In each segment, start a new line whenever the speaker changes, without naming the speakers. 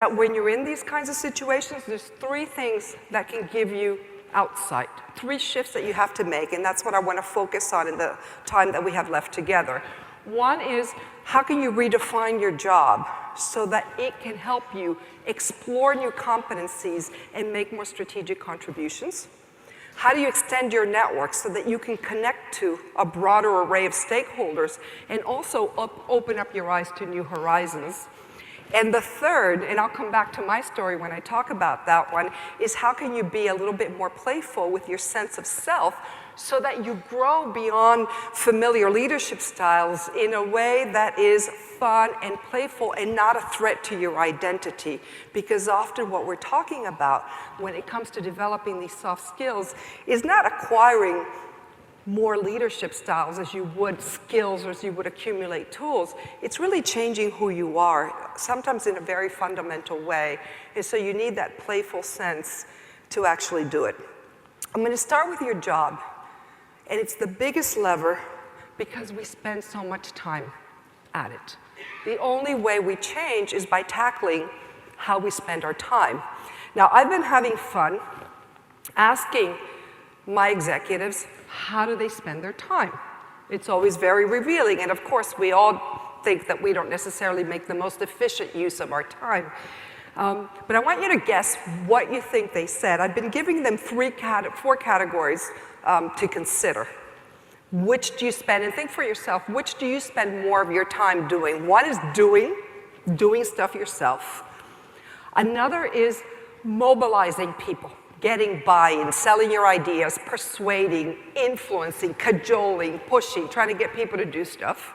that when you're in these kinds of situations, there's 3 things that can give you outsight, 3 shifts that you have to make, and that's what I want to focus on in the time that we have left together. One is, how can you redefine your job so that it can help you explore new competencies and make more strategic contributions? How do you extend your network so that you can connect to a broader array of stakeholders and also open up your eyes to new horizons? And the third, and I'll come back to my story when I talk about that one, is how can you be a little bit more playful with your sense of self so that you grow beyond familiar leadership styles in a way that is fun and playful and not a threat to your identity. Because often what we're talking about when it comes to developing these soft skills is not acquiring more leadership styles as you would skills or as you would accumulate tools. It's really changing who you are, sometimes in a very fundamental way. And so you need that playful sense to actually do it. I'm going to start with your job. And it's the biggest lever because we spend so much time at it. The only way we change is by tackling how we spend our time. Now, I've been having fun asking my executives, how do they spend their time? It's always very revealing, and of course, we all think that we don't necessarily make the most efficient use of our time. But I want you to guess what you think they said. I've been giving them 4 categories to consider. Which do you spend, and think for yourself, which do you spend more of your time doing? One is doing stuff yourself. Another is mobilizing people, getting buy-in, selling your ideas, persuading, influencing, cajoling, pushing, trying to get people to do stuff.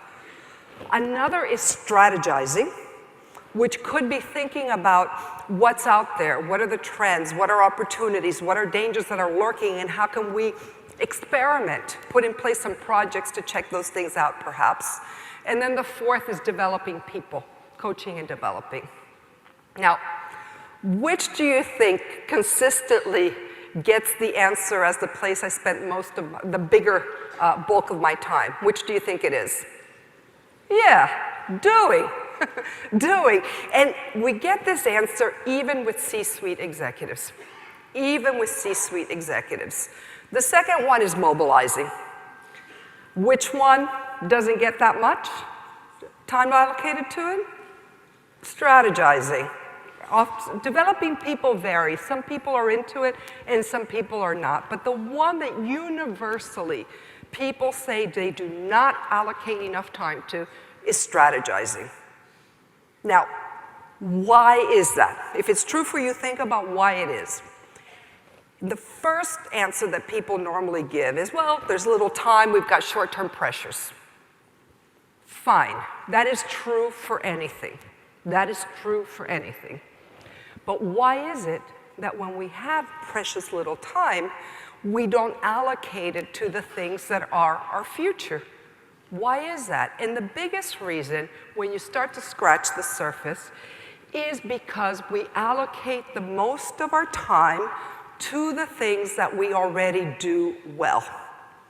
Another is strategizing, which could be thinking about what's out there, what are the trends, what are opportunities, what are dangers that are lurking, and how can we experiment, put in place some projects to check those things out perhaps. And then the 4th is developing people, coaching and developing. Now, which do you think consistently gets the answer as the place I spent most of the bigger bulk of my time? Which do you think it is? Yeah, doing. Doing. And we get this answer even with C-suite executives. Even with C-suite executives. The second one is mobilizing. Which one doesn't get that much time allocated to it? Strategizing. Developing people vary. Some people are into it and some people are not. But the one that universally people say they do not allocate enough time to is strategizing. Now, why is that? If it's true for you, think about why it is. The first answer that people normally give is, well, there's little time, we've got short-term pressures. Fine, that is true for anything. That is true for anything. But why is it that when we have precious little time, we don't allocate it to the things that are our future? Why is that? And the biggest reason, when you start to scratch the surface, is because we allocate the most of our time to the things that we already do well.